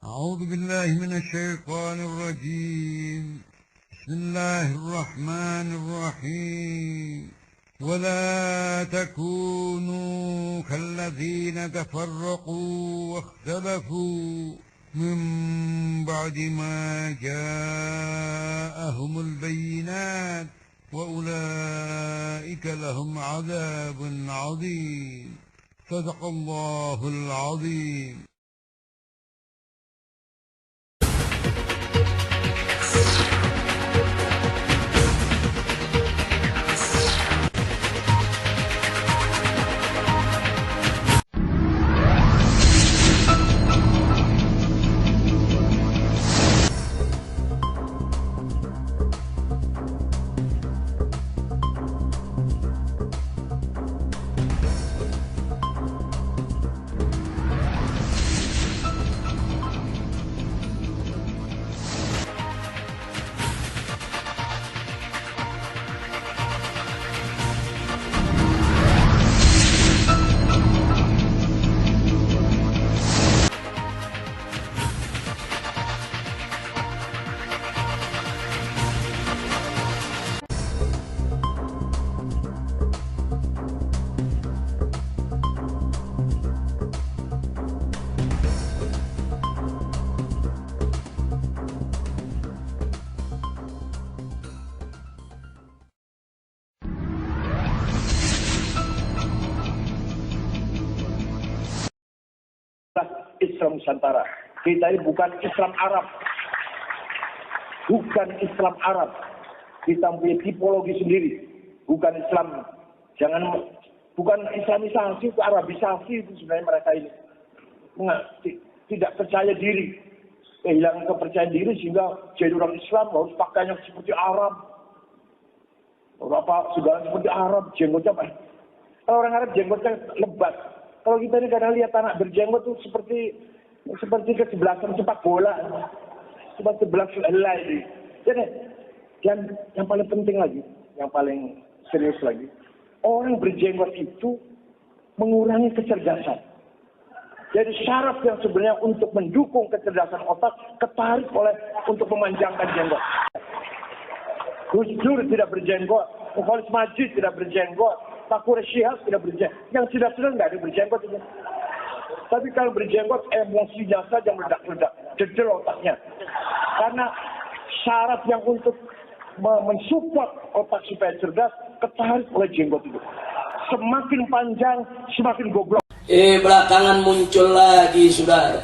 أعوذ بالله من الشيطان الرجيم. بسم الله الرحمن الرحيم. ولا تكونوا كالذين تفرقوا واختلفوا من بعد ما جاءهم البينات وأولئك لهم عذاب عظيم. صدق الله العظيم. Islam Nusantara. Kita ini bukan Islam Arab. Bukan Islam Arab. Kita punya tipologi sendiri. Bukan Islam. Bukan Islamisasi, itu Arabisasi itu sebenarnya mereka ini. Tidak percaya diri. Kehilangan kepercayaan diri sehingga jadi orang Islam harus pakainya seperti Arab. Segala seperti Arab, jenggotnya apa? Kalau orang Arab jenggotnya lebat. Kalau kita ini kadang lihat anak berjenggot tuh seperti kesebelasan sepak bola, seperti 11 helai itu. Dan yang paling penting lagi, yang paling serius lagi, orang berjenggot itu mengurangi kecerdasan. Jadi syarat yang sebenarnya untuk mendukung kecerdasan otak ketarik untuk memanjangkan jenggot. Gus Dur tidak berjenggot, Khalid Majid tidak berjenggot, Pak Syihab tidak berjenggot. Yang tidak nggak ada berjenggot itu. Tapi kalau berjenggot emosinya saja meledak-ledak, jedel otaknya. Karena syarat yang untuk mensupport otak supaya cerdas ketarik oleh jenggot itu. Semakin panjang, semakin goblok. Belakangan muncul lagi, saudara,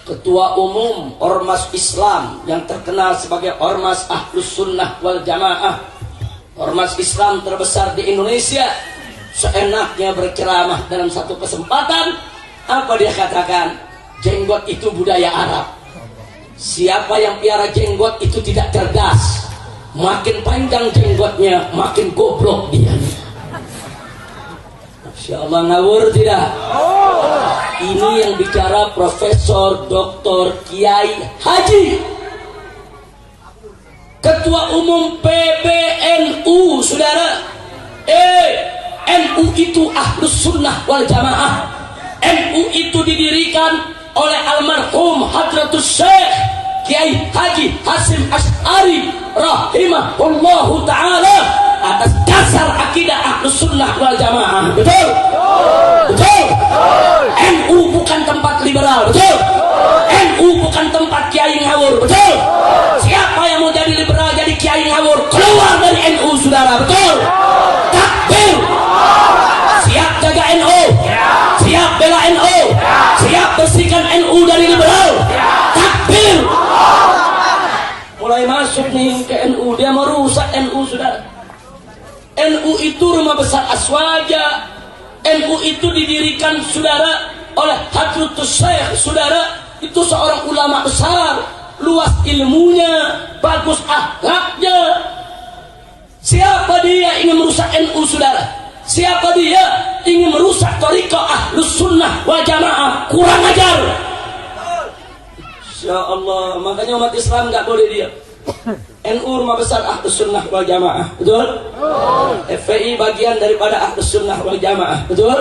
Ketua Umum Ormas Islam yang terkenal sebagai Ormas Ahlus Sunnah wal Jamaah, Ormas Islam terbesar di Indonesia, seenaknya berceramah dalam satu kesempatan. Apa dia katakan? Jenggot itu budaya Arab. Siapa yang piara jenggot itu tidak cerdas. Makin panjang jenggotnya, makin goblok dia. Masya Allah, ngawur tidak? Ini yang bicara Profesor Dr. Kiai Haji, Ketua Umum PBNU, saudara. NU itu Ahlus Sunnah wal Jamaah. NU itu didirikan oleh almarhum Hadratus Syekh Kiai Haji Hasyim Asy'ari rahimahullahu ta'ala atas dasar akidah Ahlus Sunnah wal Jamaah. Betul? Betul? NU bukan tempat liberal. Betul? NU bukan tempat kiai ngawur. Betul? Siapa yang mau jadi liberal, jadi kiai ngawur, keluar dari NU, saudara. Betul? Takbir. Siap jaga NU, siap bela NU, siap bersihkan NU dari liberal. Takbir. Mulai masuk nih ke NU, dia merusak NU, saudara. NU itu rumah besar Aswaja. NU itu didirikan, saudara, oleh Hadratus Syekh, saudara. Itu seorang ulama besar, luas ilmunya, bagus akhlaknya. Siapa dia ingin merusak NU, saudara? Siapa dia ingin merusak thariqah Ahlus Sunnah wal Jamaah? Kurang ajar. Insya Allah, makanya umat Islam nggak boleh diam. NU rumah besar Ahlus Sunnah wal Jamaah, betul? FPI bagian daripada Ahlus Sunnah wal Jamaah, betul?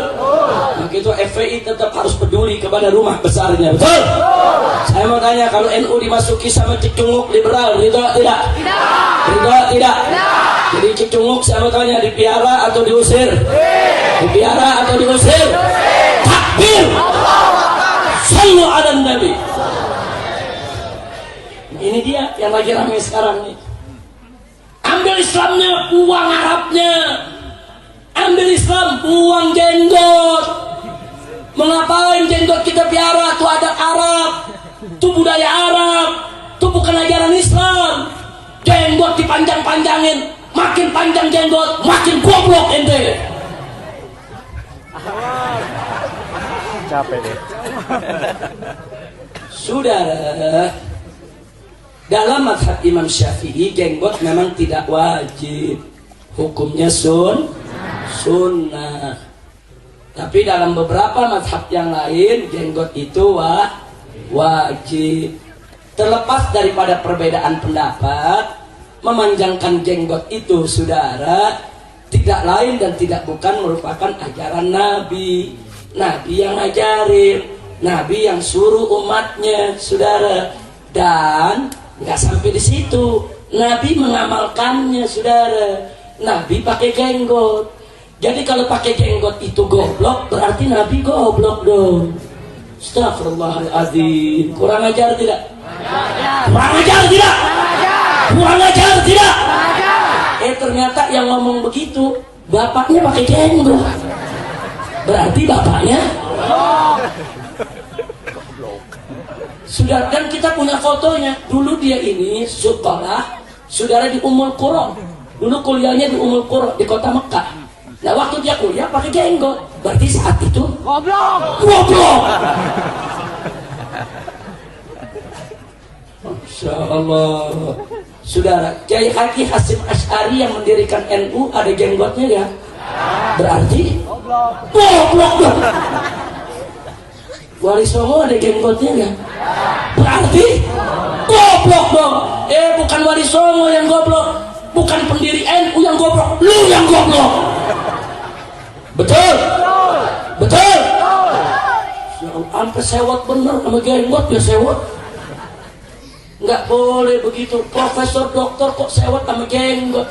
Maka itu FPI tetap harus peduli kepada rumah besarnya, betul? Saya mau tanya, kalau NU dimasuki sama cecunguk liberal, ridho tidak? Ridho tidak? Jadi cecunguk saya mau tanya, dipiara atau diusir? Dipiara atau diusir? Takbir! Sallu ala Nabi. Ini dia yang lagi ramai sekarang nih. Ambil Islamnya, buang Arabnya. Ambil Islam, buang jenggot. Mengapain jenggot kita piara? Itu adat Arab, itu budaya Arab, itu bukan ajaran Islam. Jenggot dipanjang-panjangin, makin panjang jenggot, makin goblok ente. Capek deh. Saudara, dalam mazhab Imam Syafi'i jenggot memang tidak wajib, hukumnya sunnah. Tapi dalam beberapa mazhab yang lain jenggot itu wajib. Terlepas daripada perbedaan pendapat, memanjangkan jenggot itu saudara tidak lain dan tidak bukan merupakan ajaran Nabi. Nabi yang ngajarin, Nabi yang suruh umatnya saudara. Dan nggak sampai di situ, Nabi mengamalkannya saudara. Nabi pakai jenggot. Jadi kalau pakai jenggot itu goblok, berarti Nabi goblok dong. Astagfirullahaladzim. Kurang ajar tidak? Kurang ajar tidak? Kurang ajar tidak? Ternyata yang ngomong begitu bapaknya pakai jenggot. Berarti bapaknya sudah. Dan kita punya fotonya. Dulu dia ini sekolah saudara di Ummul Qura. Dulu kuliahnya di Ummul Qura di kota Mekah. Nah waktu dia kuliah pakai jenggot. Berarti saat itu goblok. Masya Allah. Saudara, Kiai Haji Hasyim Asy'ari yang mendirikan NU ada jenggotnya ya? Berarti goblok dong. Wali Songo ada jenggotnya ya? Berarti goblok dong. Bukan Wali Songo yang goblok, bukan pendiri NU yang goblok, lu yang goblok. Betul? Betul? Sampai sewot bener sama jenggot ya sewot. Nggak boleh begitu. Profesor doktor kok sewot sama jenggot.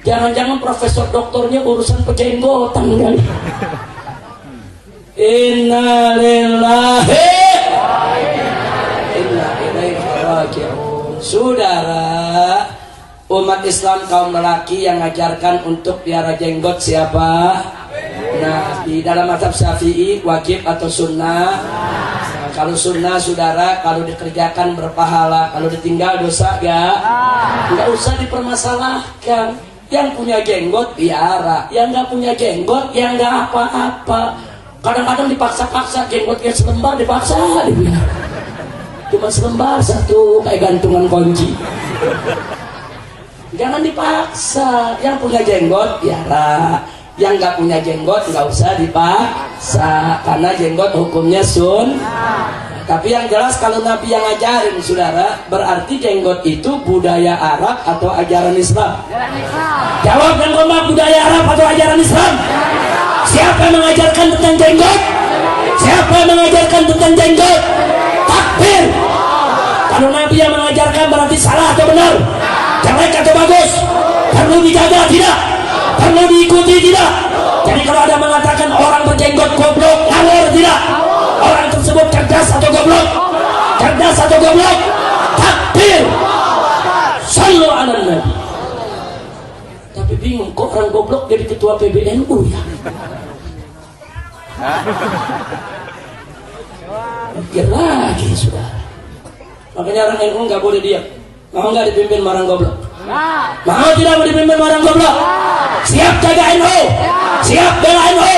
Jangan-jangan profesor doktornya urusan pejenggotan kali. Inna lillahi inna ilaihi raji'un. Saudara, umat Islam kaum lelaki yang ngajarkan untuk piara jenggot siapa? Nah, di dalam mazhab Syafi'i wajib atau sunnah? Nah, kalau sunnah saudara, kalau dikerjakan berpahala, kalau ditinggal dosa ya? Nggak usah dipermasalahkan. Yang punya jenggot piara, yang nggak punya jenggot yang nggak apa-apa. Kadang-kadang dipaksa-paksa, jenggotnya selembar dipaksa dibilang. Cuma selembar satu kayak gantungan kunci. Jangan dipaksa. Yang punya jenggot piara, yang nggak punya jenggot nggak usah dipaksa, karena jenggot hukumnya Tapi yang jelas kalau Nabi yang ngajarin saudara, berarti jenggot itu budaya Arab atau ajaran Islam? Jawab yang kompak, budaya Arab atau ajaran Islam? Siapa yang mengajarkan tentang jenggot? Siapa yang mengajarkan tentang jenggot? Takbir! Kalau Nabi yang mengajarkan berarti salah atau benar? Jelek atau bagus? Perlu dijaga tidak? Perlu diikuti tidak? Jadi kalau ada mengatakan orang berjenggot goblok, ngawur tidak? Orang tersebut cerdas atau goblok? Cerdas atau goblok? Takbir! Sallu ala Nabi. Tapi bingung kok orang goblok jadi ketua PBNU ya? Mikir lagi saudara. Makanya orang NU nggak boleh diam. Mau nggak dipimpin orang goblok? Mau tidak mau dipimpin orang goblok? Siap jaga NU? Siap bela NU?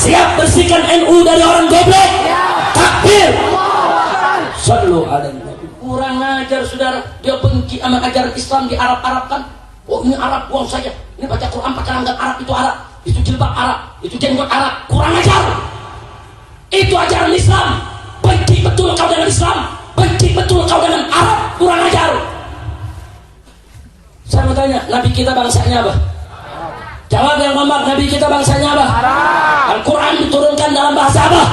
Siap bersihkan NU dari orang goblok? Takbir! Sallu ala Nabi. Kurang ajar saudara. Dia benci sama ajaran Islam di Arab-Arabkan. Oh ini Arab, buang saja. Ini baca Quran pakai langgam Arab, itu Arab. Itu jilbab Arab, itu jenggot Arab. Kurang ajar. Itu ajaran Islam. Benci betul kau dengan Islam. Benci betul kau dengan Arab. Kurang ajar. tanya, Nabi kita bangsanya apa? Jawab yang ngomong, Nabi kita bangsanya apa? Al-Quran diturunkan dalam bahasa apa?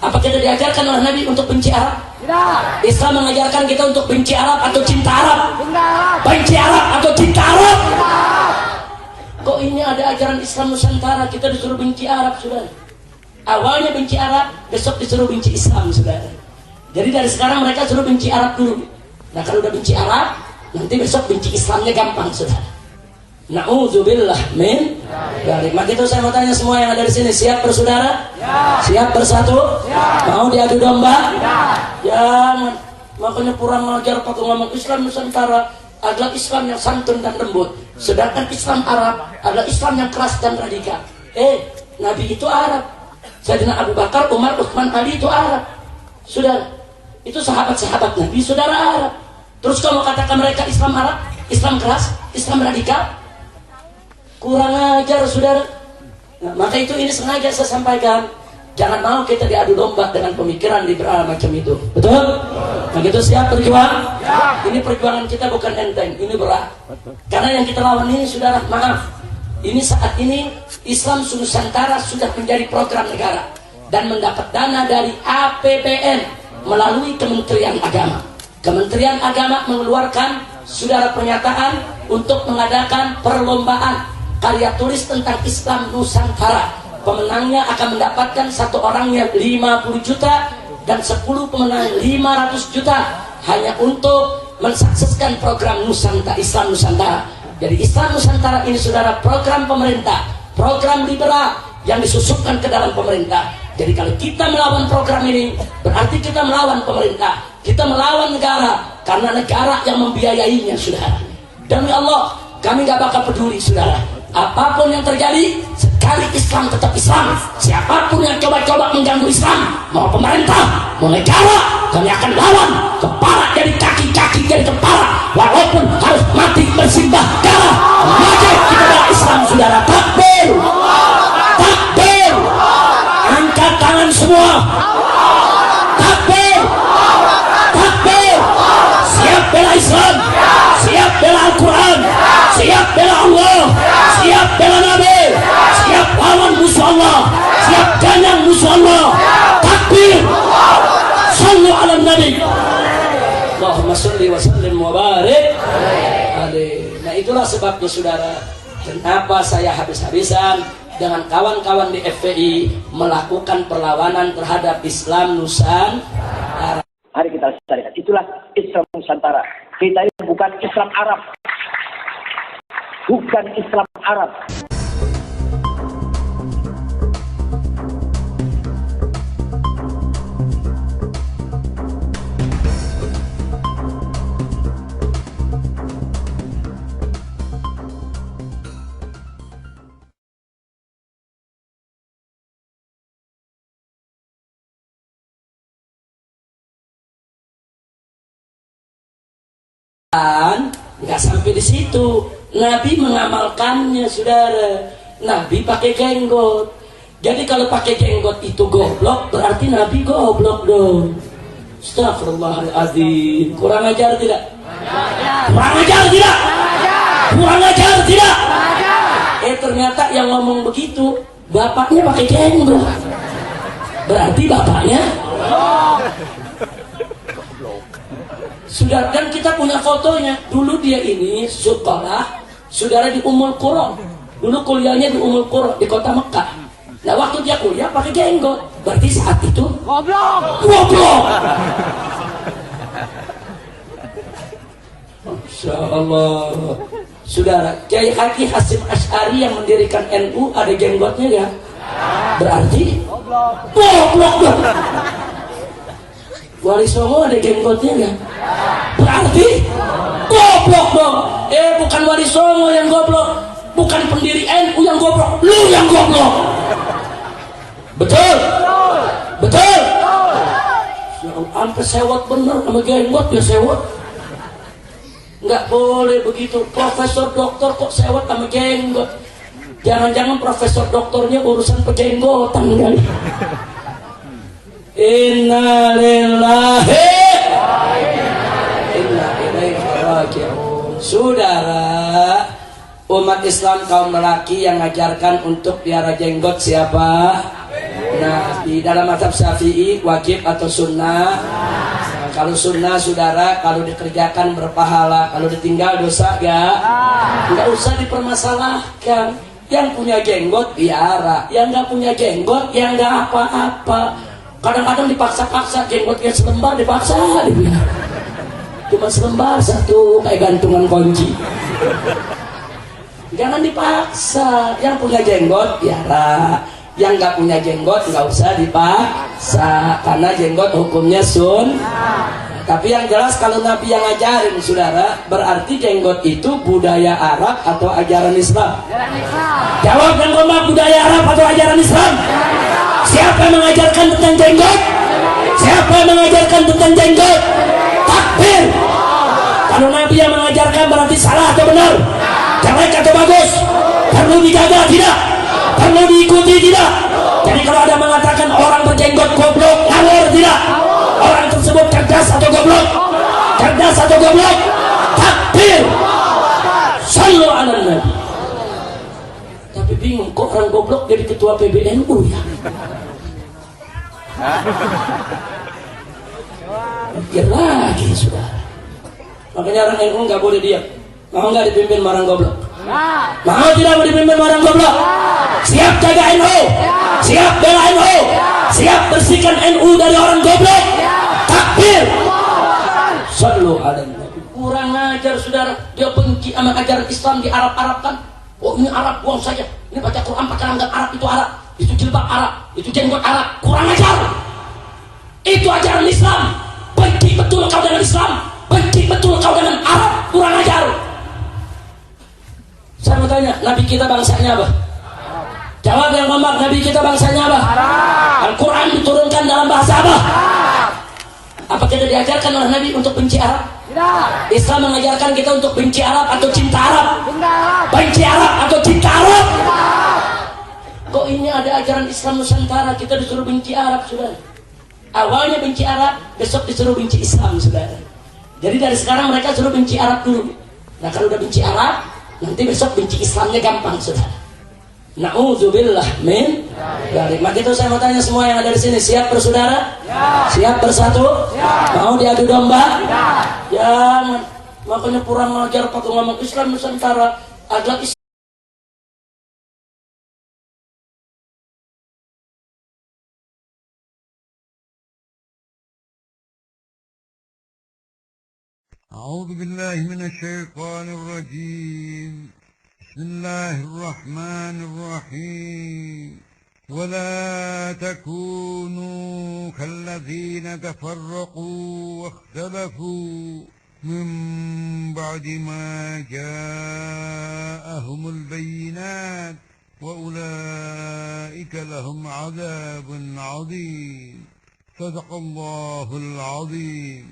Apa kita diajarkan oleh Nabi untuk benci Arab? Tidak. Islam mengajarkan kita untuk benci Arab atau cinta Arab? Tidak. Benci Arab atau cinta Arab? Kok ini ada ajaran Islam Nusantara kita disuruh benci Arab, saudara? Awalnya benci Arab, besok disuruh benci Islam, saudara. Jadi dari sekarang mereka suruh benci Arab dulu. Nah kalau udah benci Arab, nanti besok benci Islamnya gampang, saudara. Na'udzubillah min dzalik. Maka itu saya mau tanya semua yang ada di sini, siap bersaudara? Ya. Siap bersatu? Ya. Mau diadu domba? Ya. Jangan. Makanya kurang ajar pakai ngomong Islam Nusantara adalah Islam yang santun dan lembut, sedangkan Islam Arab adalah Islam yang keras dan radikal. Nabi itu Arab, Sayyidina Abu Bakar, Umar, Utsman, Ali itu Arab, saudara. Itu sahabat-sahabat Nabi, saudara Arab. Terus kamu katakan mereka Islam Arab, Islam keras, Islam radikal? Kurang ajar, saudara. Nah, maka itu ini sengaja saya sampaikan. Jangan mau kita diadu domba dengan pemikiran liberal macam itu. Betul? Nah gitu, siap berjuang? Ya. Ini perjuangan kita bukan enteng, ini berat. Karena yang kita lawan ini, saudara, maaf. Ini saat ini Islam Nusantara sudah menjadi program negara dan mendapat dana dari APBN melalui Kementerian Agama. Kementerian Agama mengeluarkan, saudara, pernyataan untuk mengadakan perlombaan karya tulis tentang Islam Nusantara. Pemenangnya akan mendapatkan satu orangnya 50 juta dan 10 pemenang 500 juta hanya untuk mensukseskan program Nusantara, Islam Nusantara. Jadi Islam Nusantara ini, saudara, program pemerintah, program liberal yang disusupkan ke dalam pemerintah. Jadi kalau kita melawan program ini, berarti kita melawan pemerintah, kita melawan negara, karena negara yang membiayainya, saudara. Demi Allah, kami gak bakal peduli, saudara. Apapun yang terjadi, sekali Islam tetap Islam. Siapapun yang coba-coba mengganggu Islam, mau pemerintah, mau negara, kami akan lawan. Kepala jadi kaki, kaki jadi kepala, walaupun harus mati bersimbah darah. Wajib kita bela Islam, saudara. Takbir, takbir, angkat tangan semua. Takbir, takbir. Siap bela Islam, siap bela Al-Quran, siap bela Allah, siap bela Nabi, siap lawan musuh Allah, siap ganyang musuh Allah. Takbir, sallu ala Nabi, Allahumma salli wa sallim wa barik alaihi. Nah itulah sebabnya, saudara, kenapa saya habis-habisan dengan kawan-kawan di FPI melakukan perlawanan terhadap Islam Nusantara. Mari kita lestarikan. Itulah Islam Nusantara. Kita ini bukan Islam Arab. Bukan Islam Arab. Nggak sampai di situ, Nabi mengamalkannya, saudara. Nabi pakai jenggot. Jadi kalau pakai jenggot itu goblok, berarti Nabi goblok dong. Astagfirullahaladzim. Kurang ajar tidak? Kurang ajar tidak? Kurang ajar tidak? Ternyata yang ngomong begitu bapaknya pakai jenggot. Berarti bapaknya sudah. Dan kita punya fotonya. Dulu dia ini sekolah, saudara, di Ummul Qura. Dulu kuliahnya di Ummul Qura di kota Mekah. Nah waktu dia kuliah pakai jenggot, berarti saat itu goblok. Goblok. Masya Allah. Saudara, Kiai Haji Hasyim Asy'ari yang mendirikan NU ada jenggotnya ya? Berarti goblok dong. Wali Songo ada jenggotnya ya? Berarti goblok dong. Bukan Wali Songo yang goblok, bukan pendiri NU yang goblok, lu yang goblok. Betul? Betul? Sampai sewot bener sama jenggot ya sewot. Nggak boleh begitu. Profesor doktor kok sewot sama jenggot? Jangan-jangan profesor doktornya urusan pejenggotan kali. Inna lillahi wa inna ilaihi raji'un. Saudara, umat Islam kaum lelaki yang mengajarkan untuk piara jenggot siapa? Nah, di dalam mazhab Syafi'i wajib atau sunnah? Nah, kalau sunnah saudara, kalau dikerjakan berpahala, kalau ditinggal dosa gak? Nggak usah dipermasalahkan. Yang punya jenggot piara, yang nggak punya jenggot yang nggak apa-apa. Kadang-kadang dipaksa-paksa, jenggotnya selembar dipaksa dibiar. Cuma selembar satu kayak gantungan kunci. Jangan dipaksa. Yang punya jenggot piara, yang nggak punya jenggot nggak usah dipaksa, karena jenggot hukumnya Tapi yang jelas kalau Nabi yang ngajarin saudara, berarti jenggot itu budaya Arab atau ajaran Islam? Jawab yang kompak, budaya Arab atau ajaran Islam? Siapa yang mengajarkan tentang jenggot? Siapa yang mengajarkan tentang jenggot? Takbir. Kalau Nabi yang mengajarkan berarti salah atau benar? Jelek atau bagus? Perlu dijaga tidak? Perlu diikuti tidak? Jadi kalau ada mengatakan orang berjenggot goblok, ngawur tidak? Orang tersebut cerdas atau goblok? Cerdas atau goblok? Takbir. Sallu ala Nabi. Tapi bingung kok orang goblok jadi ketua PBNU ya? Pikir lagi sudah. Makanya orang NU nggak boleh diam. Mau nggak dipimpin orang goblok? Mau tidak mau dipimpin orang goblok? Siap jaga NU? Siap bela NU? Siap bersihkan NU dari orang goblok? Takbir. Sallu ala Nabi. Kurang ajar saudara. Dia benci sama ajaran Islam di Arab-Arabkan. Oh ini Arab buang saja. Ini baca Quran pakai langgam Arab, itu Arab. Itu jilbab Arab, itu jenggot Arab. Kurang ajar. Itu ajaran Islam. Benci betul kau dengan Islam. Benci betul kau dengan Arab. Kurang ajar. Saya mau tanya, Nabi kita bangsanya apa? Jawab yang kompak, Nabi kita bangsanya apa? Al-Quran diturunkan dalam bahasa apa? Apa kita diajarkan oleh Nabi untuk benci Arab? Tidak. Islam mengajarkan kita untuk benci Arab atau cinta Arab? Benci Arab atau cinta Arab? Tidak. Kok ini ada ajaran Islam Nusantara, kita disuruh benci Arab, saudara? Awalnya benci Arab, besok disuruh benci Islam, saudara. Jadi dari sekarang mereka suruh benci Arab dulu. Nah kalau udah benci Arab, nanti besok benci Islamnya gampang, saudara. Na'udzubillah min dzalik. Maka itu saya mau tanya semua yang ada di sini, siap bersaudara? Ya. Siap bersatu? Ya. Mau diadu domba? Ya. Jangan. Makanya kurang ajar pakai ngomong Islam Nusantara. Agak Islam. أعوذ بالله من الشيطان الرجيم. بسم الله الرحمن الرحيم. ولا تكونوا كالذين تفرقوا واختلفوا من بعد ما جاءهم البينات وأولئك لهم عذاب عظيم. صدق الله العظيم.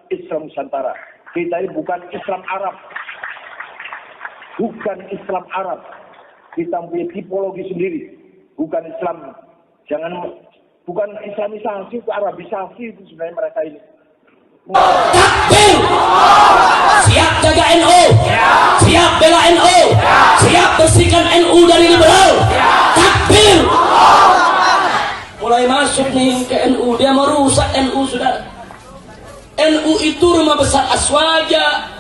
Islam Nusantara. Kita ini bukan Islam Arab. Bukan Islam Arab. Kita punya tipologi sendiri. Bukan Islam. Bukan Islamisasi, itu Arabisasi itu sebenarnya mereka ini. Takbir. Siap jaga NU? Siap bela NU? Siap bersihkan NU dari liberal? Takbir! Mulai masuk nih ke NU, dia merusak NU sudah. NU itu rumah besar Aswaja.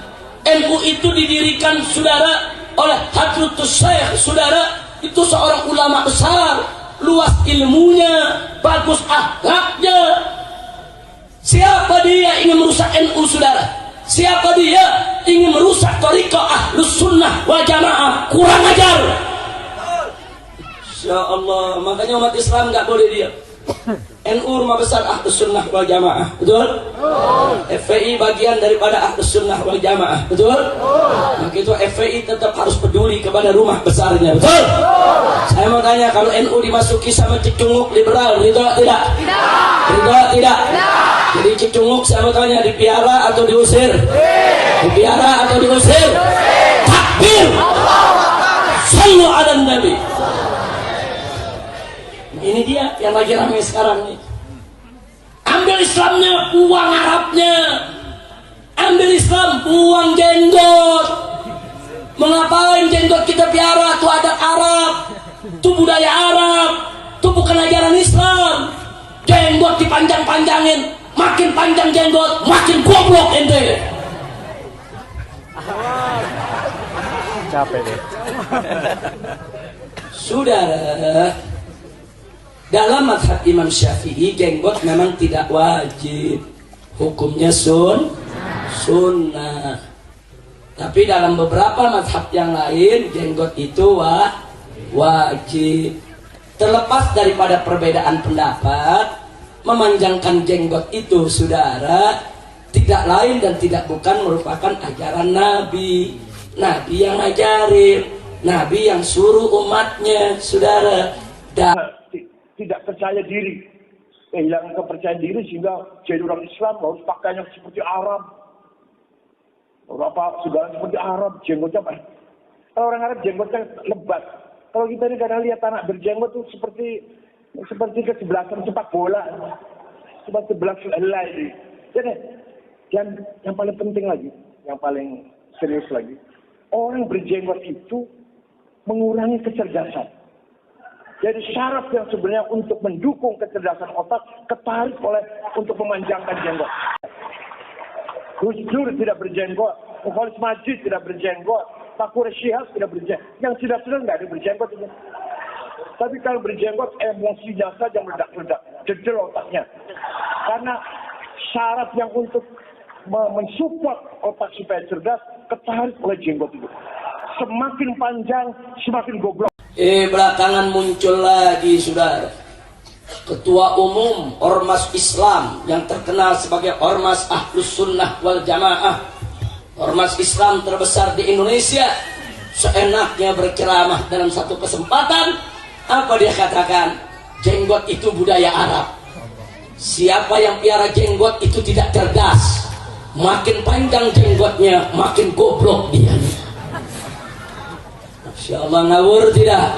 NU itu didirikan saudara oleh Hadratus Syekh, saudara itu seorang ulama besar, luas ilmunya, bagus akhlaknya. Siapa dia ingin merusak NU saudara? Siapa dia ingin merusak Thariqah Ahlus Sunnah wal Jamaah? Kurang ajar. Insya Allah, makanya umat Islam nggak boleh diam. NU rumah besar Ahlus Sunnah wal Jamaah, betul? FPI bagian daripada Ahlus Sunnah wal Jamaah, betul? Maka itu FPI tetap harus peduli kepada rumah besarnya, betul? Saya mau tanya, kalau NU dimasuki sama cicunguk liberal, ridho tidak? Ridho tidak? Jadi cicunguk saya mau tanya, dipiara atau diusir? Dipiara atau diusir? Takbir! Sallu ala Nabi. Ini dia yang lagi ramai sekarang nih. Ambil Islamnya, buang Arabnya. Ambil Islam, buang jenggot. Mengapain jenggot kita piara? Itu adat Arab, itu budaya Arab, itu bukan ajaran Islam. Jenggot dipanjang-panjangin, makin panjang jenggot, makin goblok ente. Capek deh. Saudara, dalam mazhab Imam Syafi'i jenggot memang tidak wajib, hukumnya sunnah. Tapi dalam beberapa mazhab yang lain jenggot itu wajib. Terlepas daripada perbedaan pendapat, memanjangkan jenggot itu saudara tidak lain dan tidak bukan merupakan ajaran Nabi. Nabi yang ngajarin, Nabi yang suruh umatnya saudara. Tidak percaya diri, kehilangan kepercayaan diri sehingga jadi orang Islam harus pakainya seperti Arab, segala seperti Arab, jenggotnya apa? Kalau orang Arab jenggotnya lebat. Kalau kita ini kadang lihat anak berjenggot itu seperti kesebelasan sepak bola, seperti sebelas helai. Jadi yang paling penting lagi, yang paling serius lagi, orang berjenggot itu mengurangi kecerdasan. Jadi syarat yang sebenarnya untuk mendukung kecerdasan otak ketarik untuk memanjangkan jenggot. Gus Dur tidak berjenggot, Khalid Majid tidak berjenggot, Taqwa Syihab tidak berjenggot. Yang sudah nggak ada berjenggot itu. Tapi kalau berjenggot emosinya saja meledak-ledak, jedel otaknya. Karena syarat yang untuk mensupport otak supaya cerdas ketarik oleh jenggot itu. Semakin panjang, semakin goblok. Belakangan muncul lagi saudara, Ketua Umum Ormas Islam yang terkenal sebagai Ormas Ahlus Sunnah wal Jamaah, Ormas Islam terbesar di Indonesia, seenaknya berceramah dalam satu kesempatan. Apa dia katakan? Jenggot itu budaya Arab. Siapa yang piara jenggot itu tidak cerdas. Makin panjang jenggotnya, makin goblok dia. Insya Allah ngawur tidak?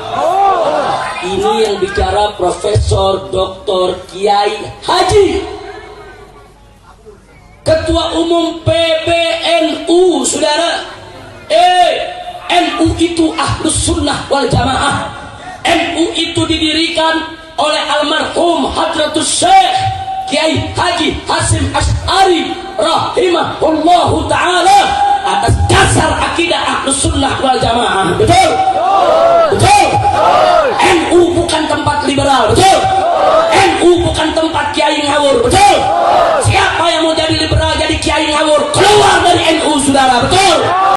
Ini yang bicara Profesor Dr. Kiai Haji, Ketua Umum PBNU saudara. NU itu Ahlus Sunnah wal Jamaah. NU itu didirikan oleh almarhum Hadratus Syekh Kiai Haji Hasyim Asy'ari rahimahullahu ta'ala atas dasar akidah Ahlus Sunnah wal Jamaah. Betul? Betul? NU bukan tempat liberal. Betul? NU bukan tempat kiai ngawur. Betul? Siapa yang mau jadi liberal, jadi kiai ngawur, keluar dari NU saudara. Betul?